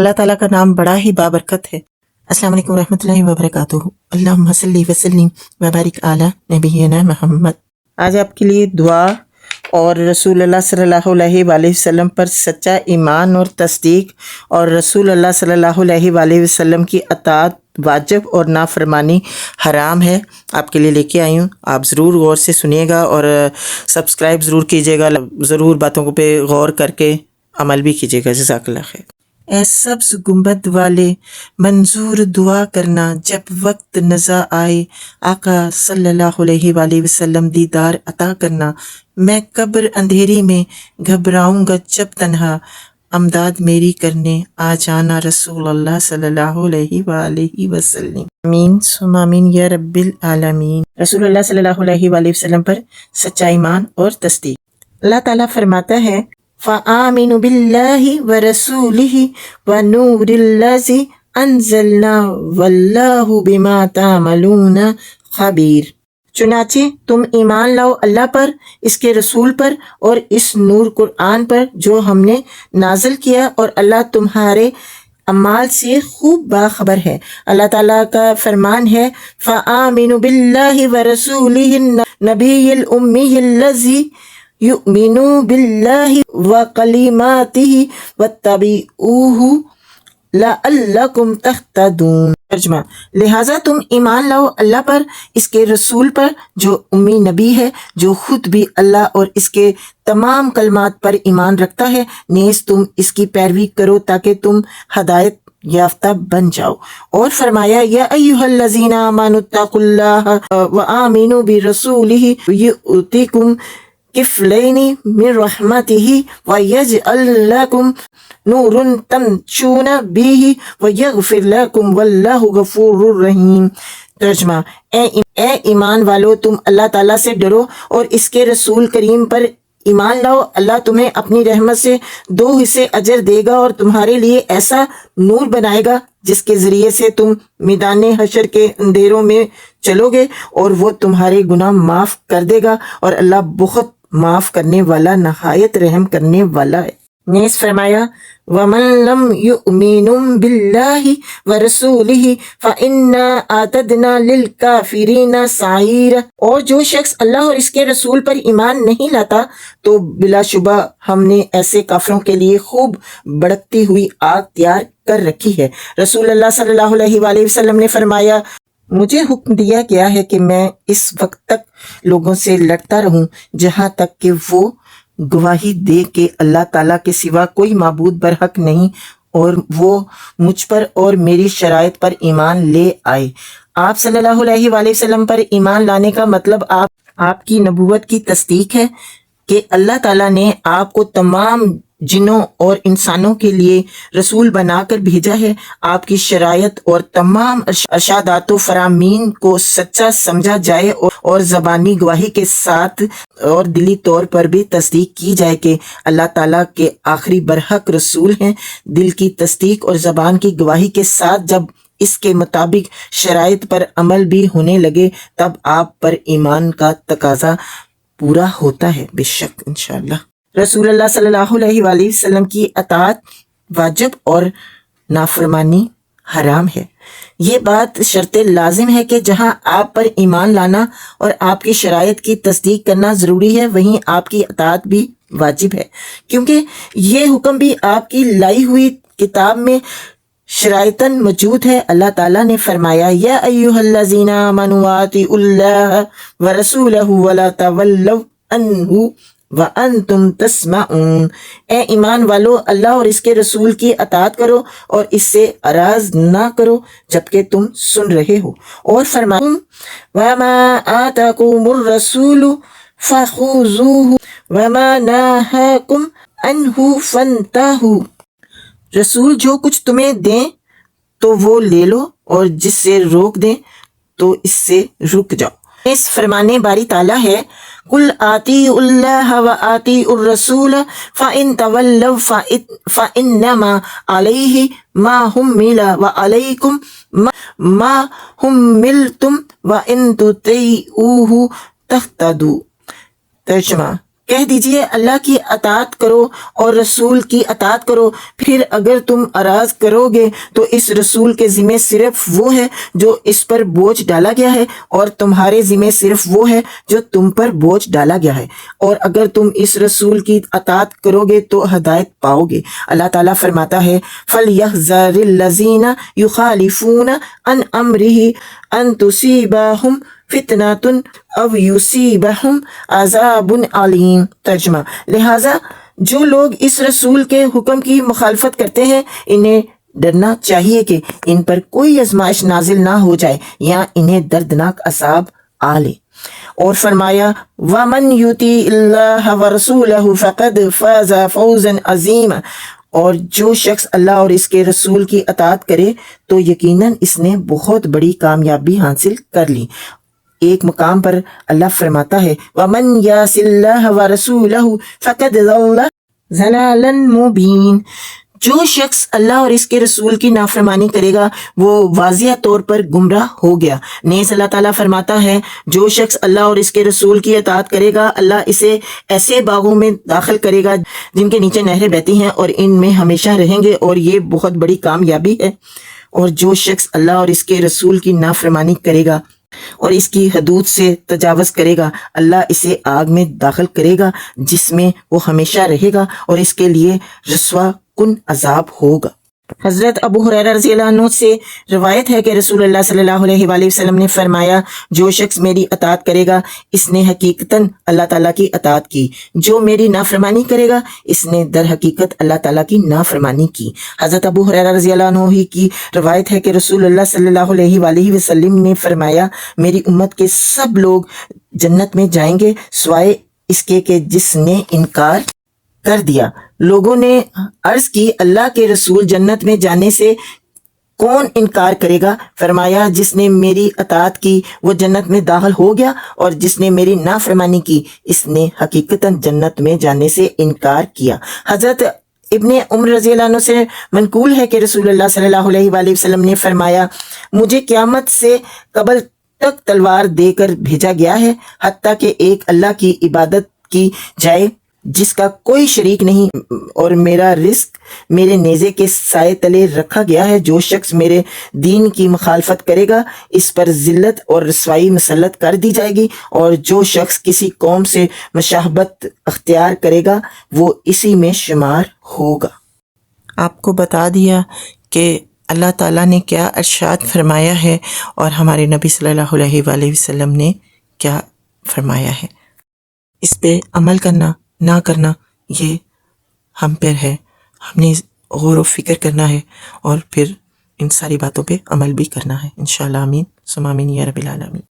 اللہ تعالیٰ کا نام بڑا ہی بابرکت ہے۔ السلام علیکم ورحمۃ اللہ وبرکاتہ۔ اللہم صلی وسلم وبارک علی نبینا محمد۔ آج آپ کے لیے دعا اور رسول اللہ صلی اللہ علیہ وآلہ وسلم پر سچا ایمان اور تصدیق، اور رسول اللہ صلی اللہ علیہ وآلہ وسلم کی اطاعت واجب اور نافرمانی حرام ہے، آپ کے لیے لے کے آئی ہوں۔ آپ ضرور غور سے سنیے گا اور سبسکرائب ضرور کیجیے گا، ضرور باتوں پہ غور کر کے عمل بھی کیجیے گا۔ جزاک اللہ خیر۔ اے سبز گنبد والے، منظور دعا کرنا جب وقت نزا آئے، آقا صلی اللہ علیہ وآلہ وسلم دیدار عطا کرنا۔ میں قبر اندھیری میں گھبراؤں گا جب تنہا، امداد میری کرنے آ جانا رسول اللہ صلی اللہ علیہ وآلہ وسلم۔ آمین ثم آمین یا رب العالمین۔ رسول اللہ صلی اللہ علیہ وآلہ وسلم پر سچا ایمان اور تصدیق۔ اللہ تعالیٰ فرماتا ہے فَآمِنُوا بِاللَّهِ وَرَسُولِهِ وَنُورِ الَّذِي أَنزَلْنَا وَاللَّهُ بِمَا تَعْمَلُونَ خَبِيرٌ۔ چنانچہ تم ایمان لاؤ اللہ پر، اس کے رسول پر اور اس نور قرآن پر جو ہم نے نازل کیا، اور اللہ تمہارے اعمال سے خوب باخبر ہے۔ اللہ تعالیٰ کا فرمان ہے فَآمِنُوا بِاللَّهِ وَرَسُولِهِ النَّبِيِّ الْأُمِّيِّ الَّذِي یؤمنوا باللہ وکلماتہ واتبعوہ لعلکم تہتدون۔ ترجمہ، لہٰذا تم ایمان لاؤ اللہ پر، اس کے رسول پر جو امی نبی ہے، جو خود بھی اللہ اور اس کے تمام کلمات پر ایمان رکھتا ہے، نیز تم اس کی پیروی کرو تاکہ تم ہدایت یافتہ بن جاؤ۔ اور فرمایا یا ایھا الذین آمنوا اتقوا اللہ وآمنوا برسولہ یؤتکم کفلین من رحمتہ ویجعل لکم نورا تمشون بہ ویغفر لکم واللہ غفور رحیم۔ ترجمہ، اے ایمان والو، تم اللہ تعالیٰ سے ڈرو اور اس کے رسول کریم پر ایمان لاؤ، اللہ تمہیں اپنی رحمت سے 2 حصے اجر دے گا اور تمہارے لیے ایسا نور بنائے گا جس کے ذریعے سے تم میدان حشر کے اندھیروں میں چلو گے، اور وہ تمہارے گناہ معاف کر دے گا، اور اللہ بہت معاف کرنے والا، نہایت رحم کرنے والا ہے۔ نیز فرمایا وَمَن لَّمْ يُؤْمِن بِاللَّهِ وَرَسُولِهِ فَإِنَّا أَعْتَدْنَا لِلْكَافِرِينَ سَعِيرًا۔ اور جو شخص اللہ اور اس کے رسول پر ایمان نہیں لاتا تو بلا شبہ ہم نے ایسے کافروں کے لیے خوب بھڑکتی ہوئی آگ تیار کر رکھی ہے۔ رسول اللہ صلی اللہ علیہ وآلہ وسلم نے فرمایا مجھے حکم دیا گیا ہے کہ میں اس وقت تک لوگوں سے لڑتا رہوں جہاں تک کہ وہ گواہی دے کہ اللہ تعالیٰ کے سوا کوئی معبود برحق نہیں، اور وہ مجھ پر اور میری شرائط پر ایمان لے آئے۔ آپ صلی اللہ علیہ وآلہ وسلم پر ایمان لانے کا مطلب آپ کی نبوت کی تصدیق ہے کہ اللہ تعالیٰ نے آپ کو تمام جنوں اور انسانوں کے لیے رسول بنا کر بھیجا ہے۔ آپ کی شرائط اور تمام ارشادات و فرامین کو سچا سمجھا جائے اور زبانی گواہی کے ساتھ اور دلی طور پر بھی تصدیق کی جائے کہ اللہ تعالیٰ کے آخری برحق رسول ہیں۔ دل کی تصدیق اور زبان کی گواہی کے ساتھ جب اس کے مطابق شرائط پر عمل بھی ہونے لگے تب آپ پر ایمان کا تقاضا پورا ہوتا ہے۔ بے شک انشاءاللہ رسول اللہ صلی اللہ علیہ وآلہ وسلم کی اطاعت واجب اور نافرمانی حرام ہے۔ یہ بات شرط لازم ہے کہ جہاں آپ پر ایمان لانا اور آپ کی شرائط کی تصدیق کرنا ضروری ہے، وہیں آپ کی اطاعت بھی واجب ہے، کیونکہ یہ حکم بھی آپ کی لائی ہوئی کتاب میں شرائطاً موجود ہے۔ اللہ تعالیٰ نے فرمایا یا ایھا الذین آمنوا اطیعوا اللہ ورسولہ ولا تولوا عنہ وَأَنْتُمْ تَسْمَعُونَ۔ اے ایمان والو، اللہ اور اس کے رسول کی اطاعت کرو اور اس سے اراض نہ کرو جبکہ تم سن رہے ہو۔ اور فرمایا وَمَا آتَاكُمُ الرَّسُولُ فَخُذُوهُ وَمَا نَهَاكُمْ عَنْهُ فَانْتَهُوا۔ رسول جو کچھ تمہیں دیں تو وہ لے لو، اور جس سے روک دیں تو اس سے رک جاؤ۔ اس فرمانے باری تعالیٰ ہے قُلْ آتِیعُوا اللَّهَ وَآتِیعُوا الرَّسُولَ فَإِن تَوَلَّوْا فَإِنَّمَا عَلَيْهِ مَا حُمِّلَ وَعَلَيْكُمْ مَا حُمِّلْتُمْ وَإِن تُطِیعُوهُ تَہْتَدُوا۔ ترجمہ، کہہ دیجئے اللہ کی اطاعت کرو اور رسول کی اطاعت کرو، پھر اگر تم اراض کرو گے تو اس رسول کے ذمہ صرف وہ ہے جو اس پر بوجھ ڈالا گیا ہے، اور تمہارے ذمہ صرف وہ ہے جو تم پر بوجھ ڈالا گیا ہے، اور اگر تم اس رسول کی اطاعت کرو گے تو ہدایت پاؤ گے۔ اللہ تعالیٰ فرماتا ہے فَلْيَحْذَرِ الَّذِينَ يُخَالِفُونَ عَنْ أَمْرِهِ أَن تُصِيبَهُمْ فِتْنَةٌ أَوْ يُصِيبَهُمْ عَذَابٌ عَلِيمٌ۔ ترجمہ، لہٰذا جو لوگ اس رسول کے حکم کی مخالفت کرتے ہیں انہیں ڈرنا چاہیے کہ ان پر کوئی آزمائش نازل نہ ہو جائے یا انہیں دردناک عذاب آ لے۔ اور فرمایا وَمَن يُطِعِ اللَّهَ وَرَسُولَهُ فَقَدْ فَازَ فَوْزًا عَظِيمًا، اور جو شخص اللہ اور اس کے رسول کی اطاعت کرے تو یقیناً اس نے بہت بڑی کامیابی حاصل کر لی۔ ایک مقام پر اللہ فرماتا ہے وَمَن يَعْصِ اللَّهَ وَرَسُولَهُ فَقَدْ ضَلَّ ضَلَالًا مُبِينًا، جو شخص اللہ اور اس کے رسول کی نافرمانی کرے گا وہ واضح طور پر گمراہ ہو گیا۔ نیز اللہ تعالیٰ فرماتا ہے جو شخص اللہ اور اس کے رسول کی اطاعت کرے گا اللہ اسے ایسے باغوں میں داخل کرے گا جن کے نیچے نہریں بہتی ہیں اور ان میں ہمیشہ رہیں گے، اور یہ بہت بڑی کامیابی ہے۔ اور جو شخص اللہ اور اس کے رسول کی نافرمانی کرے گا اور اس کی حدود سے تجاوز کرے گا اللہ اسے آگ میں داخل کرے گا جس میں وہ ہمیشہ رہے گا، اور اس کے لیے رسوا کن عذاب ہوگا۔ حضرت ابو ہریرہ رضی اللہ عنہ سے روایت ہے کہ رسول اللہ صلی اللہ علیہ وآلہ وسلم نے فرمایا جو شخص میری اطاعت کرے گا اس نے حقیقتاً اللہ تعالیٰ کی اطاعت کی، جو میری نافرمانی کرے گا اس نے در حقیقت اللہ تعالیٰ کی نافرمانی کی۔ حضرت ابو ہریرہ رضی اللہ عنہ ہی کی روایت ہے کہ رسول اللہ صلی اللہ علیہ وآلہ وسلم نے فرمایا میری امت کے سب لوگ جنت میں جائیں گے سوائے اس کے کہ جس نے انکار کر دیا۔ لوگوں نے عرض کی اللہ کے رسول جنت میں جانے سے کون انکار کرے گا؟ فرمایا جس نے میری اطاعت کی وہ جنت میں داخل ہو گیا، اور جس نے میری نافرمانی کی اس نے حقیقتاً جنت میں جانے سے انکار کیا۔ حضرت ابن عمر رضی اللہ عنہ سے منقول ہے کہ رسول اللہ صلی اللہ علیہ وآلہ وسلم نے فرمایا مجھے قیامت سے قبل تک تلوار دے کر بھیجا گیا ہے حتیٰ کہ ایک اللہ کی عبادت کی جائے جس کا کوئی شریک نہیں، اور میرا رزق میرے نیزے کے سائے تلے رکھا گیا ہے۔ جو شخص میرے دین کی مخالفت کرے گا اس پر ذلت اور رسوائی مسلط کر دی جائے گی، اور جو شخص کسی قوم سے مشابہت اختیار کرے گا وہ اسی میں شمار ہوگا۔ آپ کو بتا دیا کہ اللہ تعالیٰ نے کیا ارشاد فرمایا ہے اور ہمارے نبی صلی اللہ علیہ وآلہ وسلم نے کیا فرمایا ہے۔ اس پہ عمل کرنا نہ کرنا یہ ہم پر ہے، ہم نے غور و فکر کرنا ہے اور پھر ان ساری باتوں پہ عمل بھی کرنا ہے انشاءاللہ۔ آمین ثم آمین یا رب العالمین۔